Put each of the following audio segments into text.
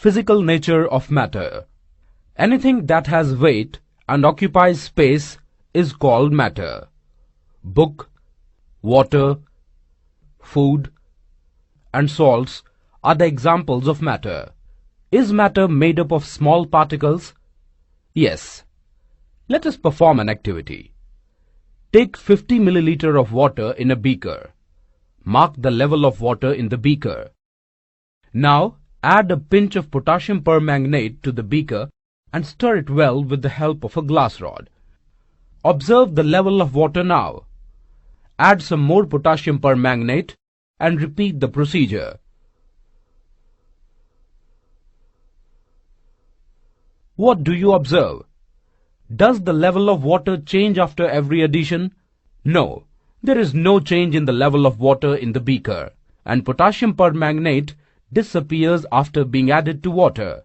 Physical nature of matter. Anything that has weight and occupies space is called matter. Book, water, food, and salts are the examples of matter. Is matter made up of small particles? Yes. Let us perform an activity. Take 50 milliliter of water in a beaker. Mark the level of water in the beaker. Now add a pinch of potassium permanganate to the beaker and stir it well with the help of a glass rod. Observe the level of water now. Add some more potassium permanganate and repeat the procedure. What do you observe? Does the level of water change after every addition? No, there is no change in the level of water in the beaker, and potassium permanganate disappears after being added to water.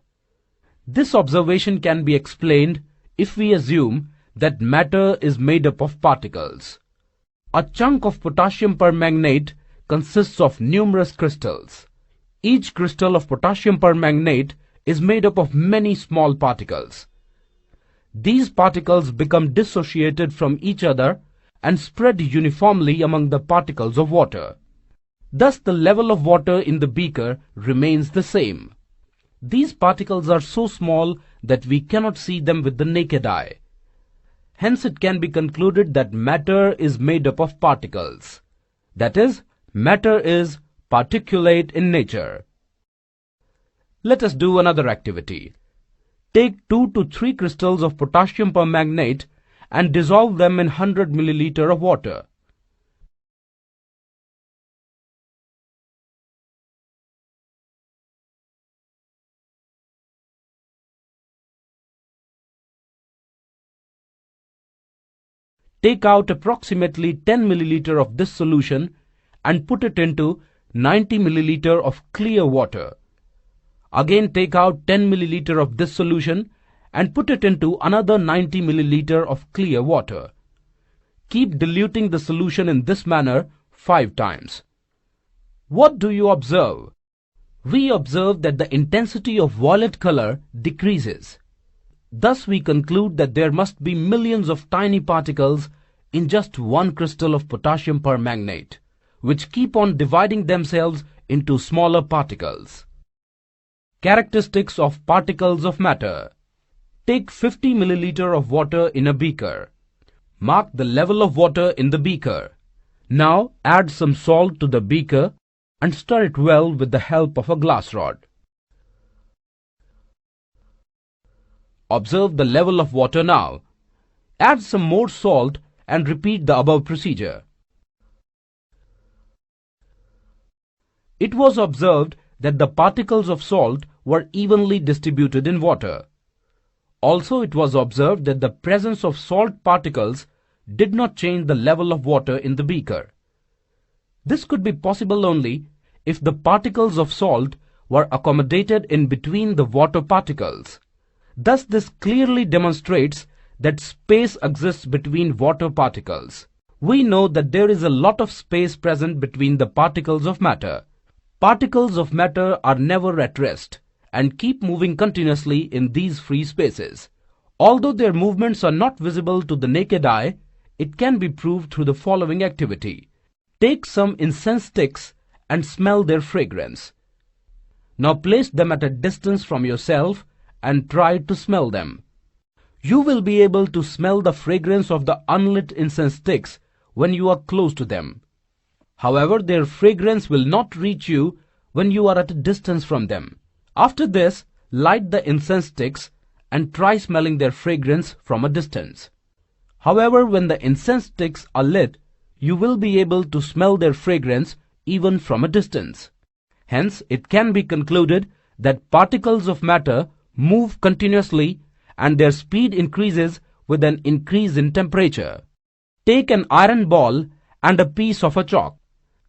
This observation can be explained if we assume that matter is made up of particles. A chunk of potassium permanganate consists of numerous crystals. Each crystal of potassium permanganate is made up of many small particles. These particles become dissociated from each other and spread uniformly among the particles of water. Thus the level of water in the beaker remains the same. These particles are so small that we cannot see them with the naked eye. Hence it can be concluded that matter is made up of particles. That is, matter is particulate in nature. Let us do another activity. Take 2 to 3 crystals of potassium permanganate and dissolve them in 100 milliliter of water. Take out approximately 10 milliliter of this solution and put it into 90 milliliter of clear water. Again take out 10 milliliter of this solution and put it into another 90 milliliter of clear water. Keep diluting the solution in this manner 5 times. What do you observe? We observe that the intensity of violet color decreases. Thus we conclude that there must be millions of tiny particles in just one crystal of potassium permanganate, which keep on dividing themselves into smaller particles. Characteristics of particles of matter. Take 50 milliliter of water in a beaker. Mark the level of water in the beaker. Now add some salt to the beaker and stir it well with the help of a glass rod. Observe the level of water now. Add some more salt and repeat the above procedure. It was observed that the particles of salt were evenly distributed in water. Also, it was observed that the presence of salt particles did not change the level of water in the beaker. This could be possible only if the particles of salt were accommodated in between the water particles. Thus, this clearly demonstrates that space exists between water particles. We know that there is a lot of space present between the particles of matter. Particles of matter are never at rest and keep moving continuously in these free spaces. Although their movements are not visible to the naked eye, it can be proved through the following activity. Take some incense sticks and smell their fragrance. Now place them at a distance from yourself and try to smell them. You will be able to smell the fragrance of the unlit incense sticks when you are close to them. However, their fragrance will not reach you when you are at a distance from them. After this, light the incense sticks and try smelling their fragrance from a distance. However, when the incense sticks are lit, you will be able to smell their fragrance even from a distance. Hence, it can be concluded that particles of matter move continuously and their speed increases with an increase in temperature. Take an iron ball and a piece of a chalk.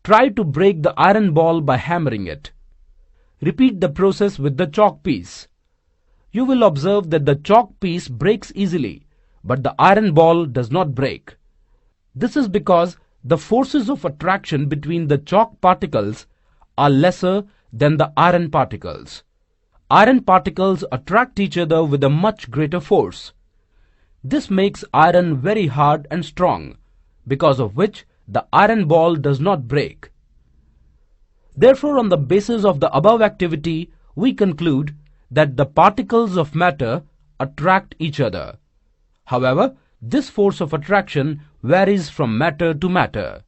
Try to break the iron ball by hammering it. Repeat the process with the chalk piece. You will observe that the chalk piece breaks easily, but the iron ball does not break. This is because the forces of attraction between the chalk particles are lesser than the iron particles. iron particles attract each other with a much greater force. This makes iron very hard and strong, because of which the iron ball does not break. Therefore, on the basis of the above activity, we conclude that the particles of matter attract each other. However, this force of attraction varies from matter to matter.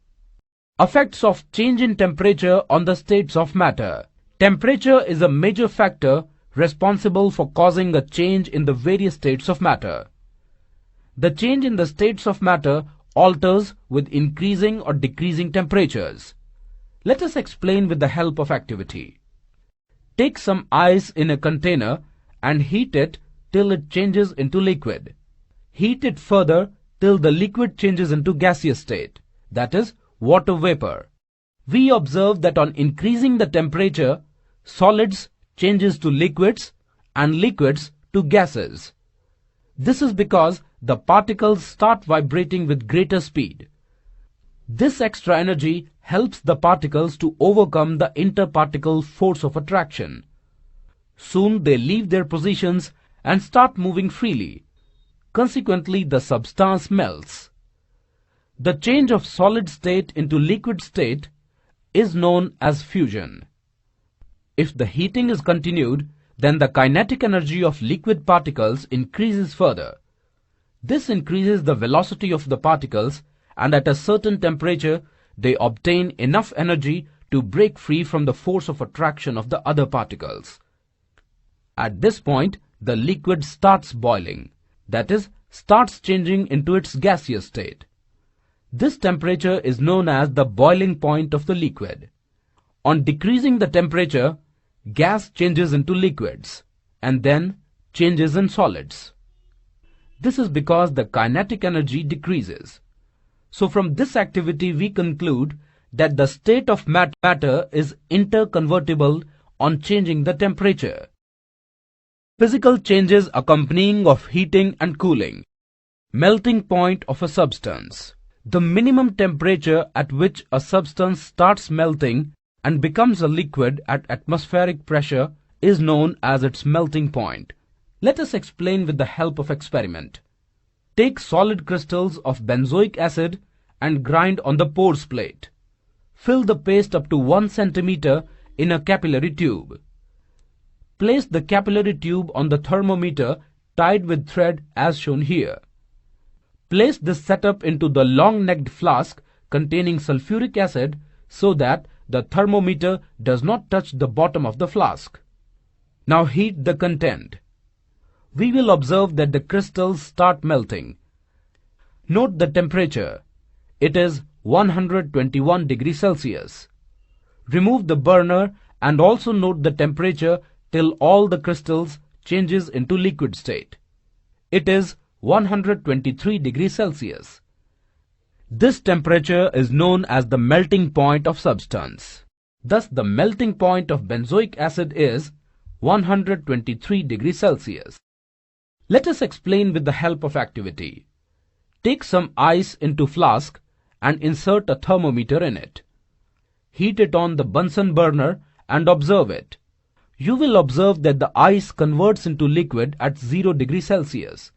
Effects of change in temperature on the states of matter. Temperature is a major factor responsible for causing a change in the various states of matter. The change in the states of matter alters with increasing or decreasing temperatures. Let us explain with the help of activity. Take some ice in a container and heat it till it changes into liquid. Heat it further till the liquid changes into gaseous state, that is, water vapor. We observe that on increasing the temperature, solids changes to liquids and liquids to gases. This is because the particles start vibrating with greater speed. This extra energy helps the particles to overcome the interparticle force of attraction. Soon they leave their positions and start moving freely. Consequently, the substance melts. The change of solid state into liquid state is known as fusion. If the heating is continued, then the kinetic energy of liquid particles increases further. This increases the velocity of the particles, and at a certain temperature they obtain enough energy to break free from the force of attraction of the other particles. At this point, the liquid starts boiling, that is, starts changing into its gaseous state. This temperature is known as the boiling point of the liquid. On decreasing the temperature, gas changes into liquids and then changes in solids. This is because the kinetic energy decreases. So from this activity we conclude that the state of matter is interconvertible on changing the temperature. Physical changes accompanying of heating and cooling. Melting point of a substance. The minimum temperature at which a substance starts melting and becomes a liquid at atmospheric pressure is known as its melting point. Let us explain with the help of experiment. Take solid crystals of benzoic acid and grind on the pores plate. Fill the paste up to 1 centimeter in a capillary tube. Place the capillary tube on the thermometer tied with thread as shown here. Place this setup into the long-necked flask containing sulfuric acid so that the thermometer does not touch the bottom of the flask. Now heat the content. We will observe that the crystals start melting. Note the temperature. It is 121 degrees Celsius. Remove the burner and also note the temperature till all the crystals changes into liquid state. It is 123 degrees Celsius. This temperature is known as the melting point of substance. Thus, the melting point of benzoic acid is 123 degrees Celsius. Let us explain with the help of activity. Take some ice into flask and insert a thermometer in it. Heat it on the Bunsen burner and observe it. You will observe that the ice converts into liquid at 0 degrees Celsius.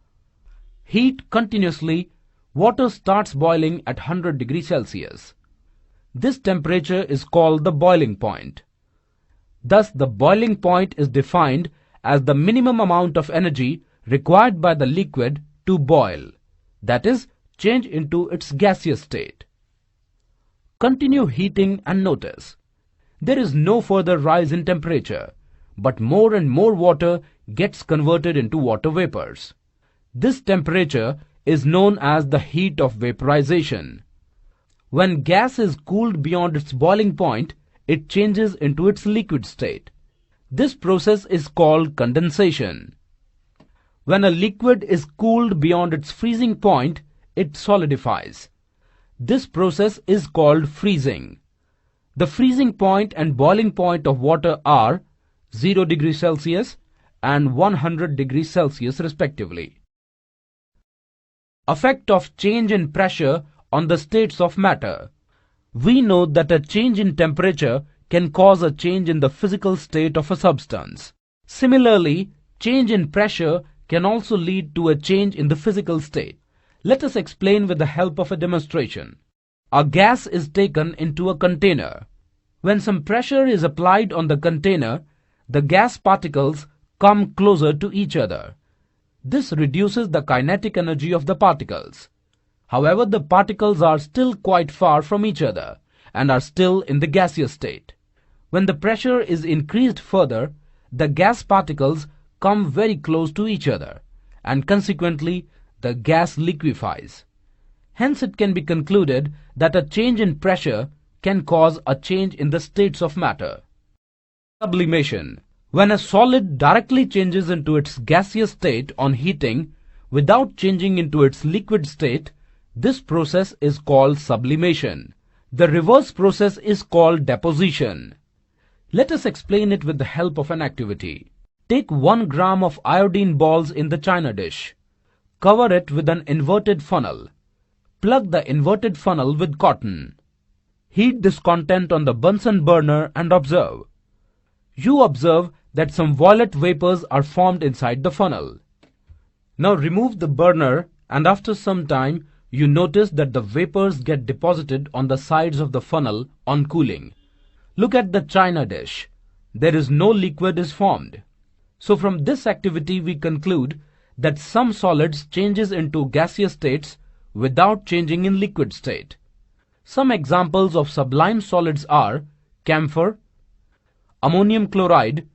Heat continuously, water starts boiling at 100 degrees Celsius. This temperature is called the boiling point. Thus, the boiling point is defined as the minimum amount of energy required by the liquid to boil, that is, change into its gaseous state. Continue heating and notice. There is no further rise in temperature, but more and more water gets converted into water vapors. This temperature is known as the heat of vaporization. When gas is cooled beyond its boiling point, it changes into its liquid state. This process is called condensation. When a liquid is cooled beyond its freezing point, it solidifies. This process is called freezing. The freezing point and boiling point of water are 0 degrees Celsius and 100 degrees Celsius respectively. Effect of change in pressure on the states of matter. We know that a change in temperature can cause a change in the physical state of a substance. Similarly, change in pressure can also lead to a change in the physical state. Let us explain with the help of a demonstration. A gas is taken into a container. When some pressure is applied on the container, the gas particles come closer to each other. This reduces the kinetic energy of the particles. However, the particles are still quite far from each other and are still in the gaseous state. When the pressure is increased further, the gas particles come very close to each other and consequently the gas liquefies. Hence it can be concluded that a change in pressure can cause a change in the states of matter. Sublimation. When a solid directly changes into its gaseous state on heating without changing into its liquid state, this process is called sublimation. The reverse process is called deposition. Let us explain it with the help of an activity. Take 1 gram of iodine balls in the china dish. Cover it with an inverted funnel. Plug the inverted funnel with cotton. Heat this content on the Bunsen burner and observe. You observe that some violet vapors are formed inside the funnel. Now remove the burner and after some time you notice that the vapors get deposited on the sides of the funnel on cooling. Look at the china dish. There is no liquid is formed. So from this activity we conclude that some solids changes into gaseous states without changing in liquid state. Some examples of sublime solids are camphor, ammonium chloride,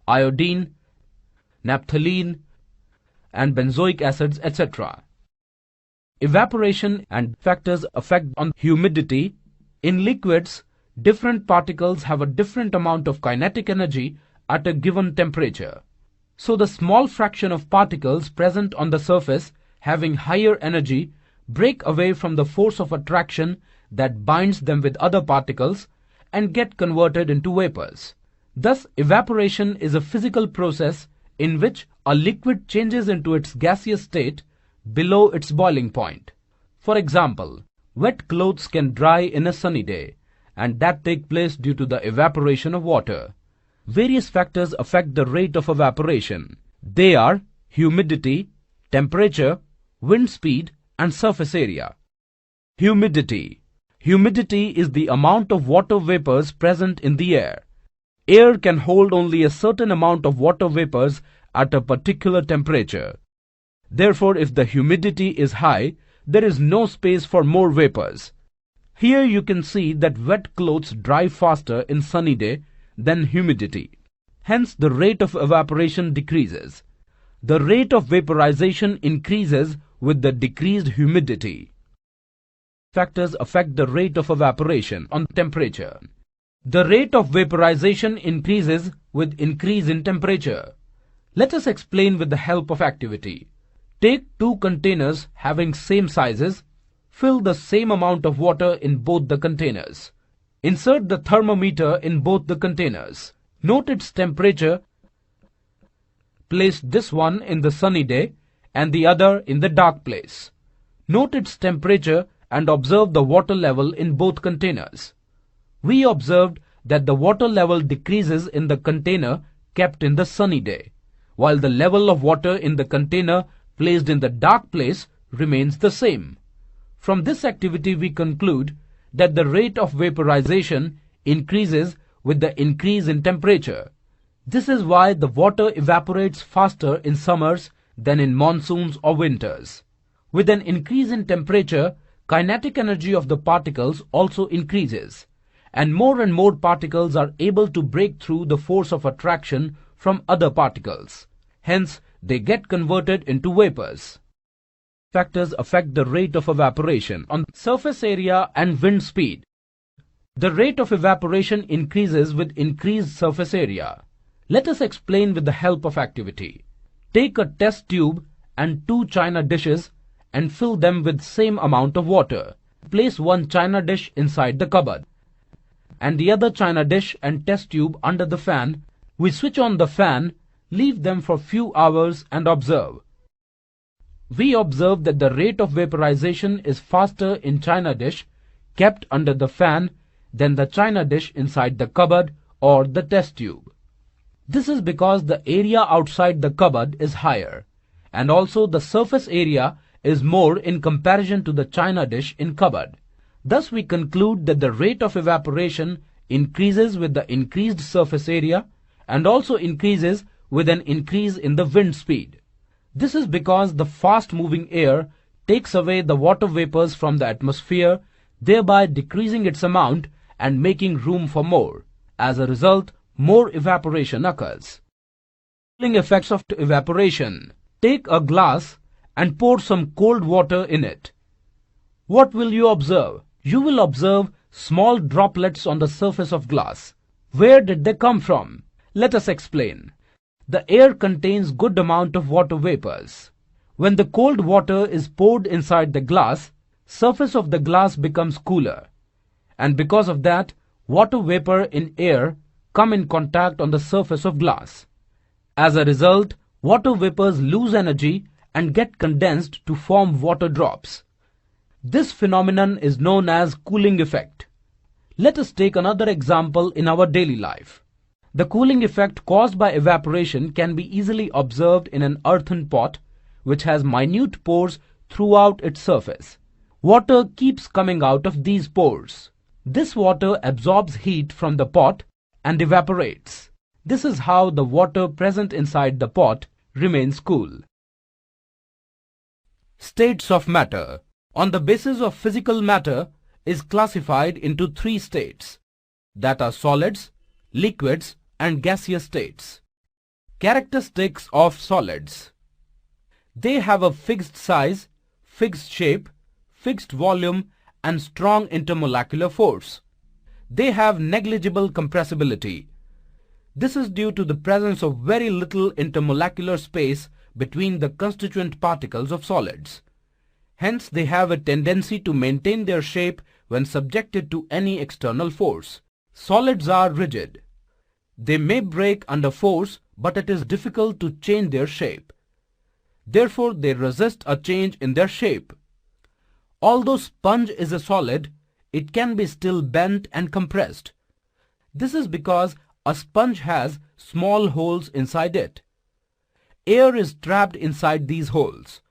iodine, naphthalene, and benzoic acids, etc. Evaporation and factors affect on humidity. In liquids, different particles have a different amount of kinetic energy at a given temperature. So the small fraction of particles present on the surface having higher energy break away from the force of attraction that binds them with other particles and get converted into vapors. Thus, evaporation is a physical process in which a liquid changes into its gaseous state below its boiling point. For example, wet clothes can dry in a sunny day, and that takes place due to the evaporation of water. Various factors affect the rate of evaporation. They are humidity, temperature, wind speed, and surface area. Humidity. Humidity is the amount of water vapors present in the air. Air can hold only a certain amount of water vapors at a particular temperature. Therefore, if the humidity is high, there is no space for more vapors. Here you can see that wet clothes dry faster in sunny day than humidity. Hence, the rate of evaporation decreases. The rate of vaporization increases with the decreased humidity. Factors affect the rate of evaporation on temperature. The rate of vaporization increases with increase in temperature. Let us explain with the help of activity. Take 2 containers having same sizes. Fill the same amount of water in both the containers. Insert the thermometer in both the containers. Note its temperature. Place this one in the sunny day and the other in the dark place. Note its temperature and observe the water level in both containers. We observed that the water level decreases in the container kept in the sunny day, while the level of water in the container placed in the dark place remains the same. From this activity we conclude that the rate of vaporization increases with the increase in temperature. This is why the water evaporates faster in summers than in monsoons or winters. With an increase in temperature, kinetic energy of the particles also increases, and more particles are able to break through the force of attraction from other particles. Hence, they get converted into vapors. Factors affect the rate of evaporation on surface area and wind speed. The rate of evaporation increases with increased surface area. Let us explain with the help of activity. Take a test tube and 2 china dishes and fill them with same amount of water. Place one china dish inside the cupboard and the other china dish and test tube under the fan. We switch on the fan, leave them for few hours and observe. We observe that the rate of vaporization is faster in china dish kept under the fan than the china dish inside the cupboard or the test tube. This is because the area outside the cupboard is higher, and also the surface area is more in comparison to the china dish in cupboard. Thus we conclude that the rate of evaporation increases with the increased surface area and also increases with an increase in the wind speed. This is because the fast moving air takes away the water vapors from the atmosphere, thereby decreasing its amount and making room for more. As a result, more evaporation occurs. Cooling effects of evaporation. Take a glass and pour some cold water in it. What will you observe? You will observe small droplets on the surface of glass. Where did they come from? Let us explain. The air contains good amount of water vapors. When the cold water is poured inside the glass, surface of the glass becomes cooler, and because of that, water vapor in air come in contact on the surface of glass. As a result, water vapors lose energy and get condensed to form water drops. This phenomenon is known as cooling effect. Let us take another example in our daily life. The cooling effect caused by evaporation can be easily observed in an earthen pot which has minute pores throughout its surface. Water keeps coming out of these pores. This water absorbs heat from the pot and evaporates. This is how the water present inside the pot remains cool. States of matter. On the basis of physical matter is classified into three states, that are solids, liquids and gaseous states. Characteristics of solids. They have a fixed size, fixed shape, fixed volume and strong intermolecular force. They have negligible compressibility. This is due to the presence of very little intermolecular space between the constituent particles of solids. Hence, they have a tendency to maintain their shape when subjected to any external force. Solids are rigid. They may break under force, but it is difficult to change their shape. Therefore, they resist a change in their shape. Although sponge is a solid, it can be still bent and compressed. This is because a sponge has small holes inside it. Air is trapped inside these holes.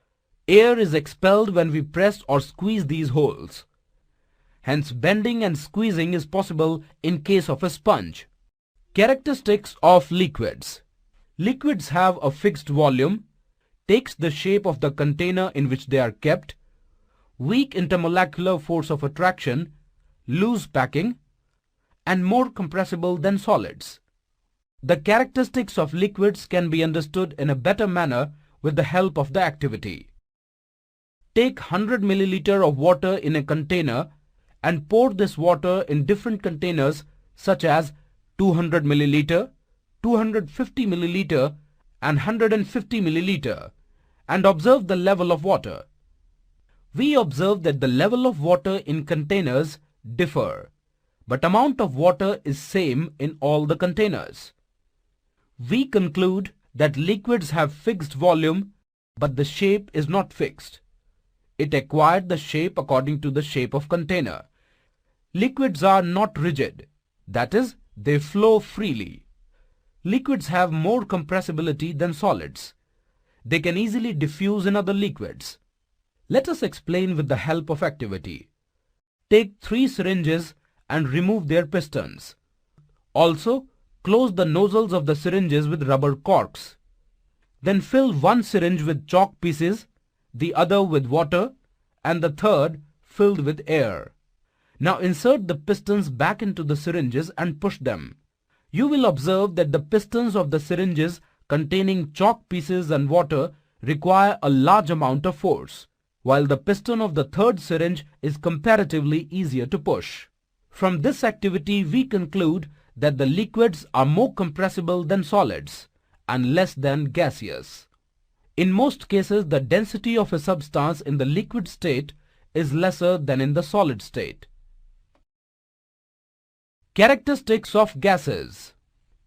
Air is expelled when we press or squeeze these holes. Hence, bending and squeezing is possible in case of a sponge. Characteristics of liquids. Liquids have a fixed volume, takes the shape of the container in which they are kept, weak intermolecular force of attraction, loose packing, and more compressible than solids. The characteristics of liquids can be understood in a better manner with the help of the activity. Take 100 milliliter of water in a container and pour this water in different containers such as 200 milliliter, 250 milliliter and 150 milliliter and observe the level of water. We observe that the level of water in containers differ, but amount of water is same in all the containers. We conclude that liquids have fixed volume, but the shape is not fixed. It acquired the shape according to the shape of container. Liquids are not rigid, that is, they flow freely. Liquids have more compressibility than solids. They can easily diffuse in other liquids. Let us explain with the help of activity. Take 3 syringes and remove their pistons. Also, close the nozzles of the syringes with rubber corks. Then fill one syringe with chalk pieces, the other with water, and the third filled with air. Now insert the pistons back into the syringes and push them. You will observe that the pistons of the syringes containing chalk pieces and water require a large amount of force, while the piston of the third syringe is comparatively easier to push. From this activity we conclude that the liquids are more compressible than solids and less than gaseous. In most cases, the density of a substance in the liquid state is lesser than in the solid state. Characteristics of gases.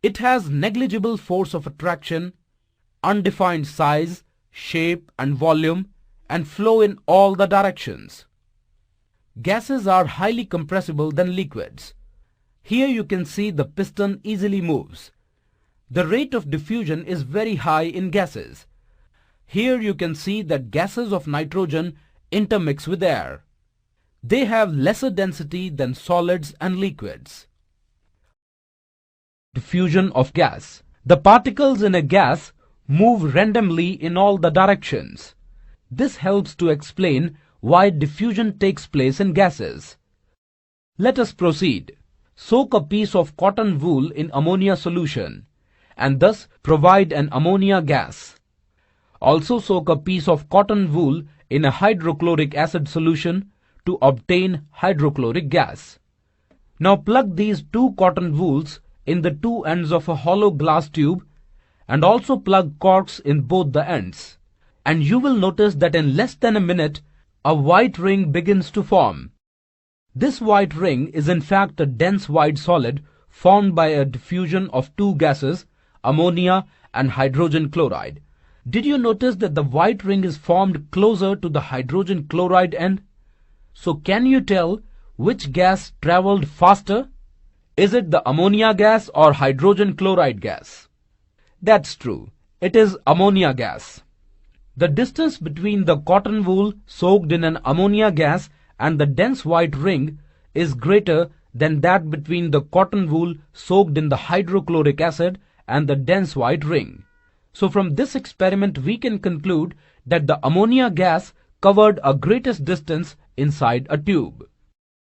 It has negligible force of attraction, undefined size, shape and volume, and flow in all the directions. Gases are highly compressible than liquids. Here you can see the piston easily moves. The rate of diffusion is very high in gases. Here you can see that gases of nitrogen intermix with air. They have lesser density than solids and liquids. Diffusion of gas. The particles in a gas move randomly in all the directions. This helps to explain why diffusion takes place in gases. Let us proceed. Soak a piece of cotton wool in ammonia solution and thus provide an ammonia gas. Also soak a piece of cotton wool in a hydrochloric acid solution to obtain hydrochloric gas. Now plug these two cotton wools in the two ends of a hollow glass tube and also plug corks in both the ends. And you will notice that in less than a minute, a white ring begins to form. This white ring is in fact a dense white solid formed by a diffusion of two gases, ammonia and hydrogen chloride. Did you notice that the white ring is formed closer to the hydrogen chloride end? So can you tell which gas traveled faster? Is it the ammonia gas or hydrogen chloride gas? That's true. It is ammonia gas. The distance between the cotton wool soaked in an ammonia gas and the dense white ring is greater than that between the cotton wool soaked in the hydrochloric acid and the dense white ring. So from this experiment we can conclude that the ammonia gas covered a greatest distance inside a tube.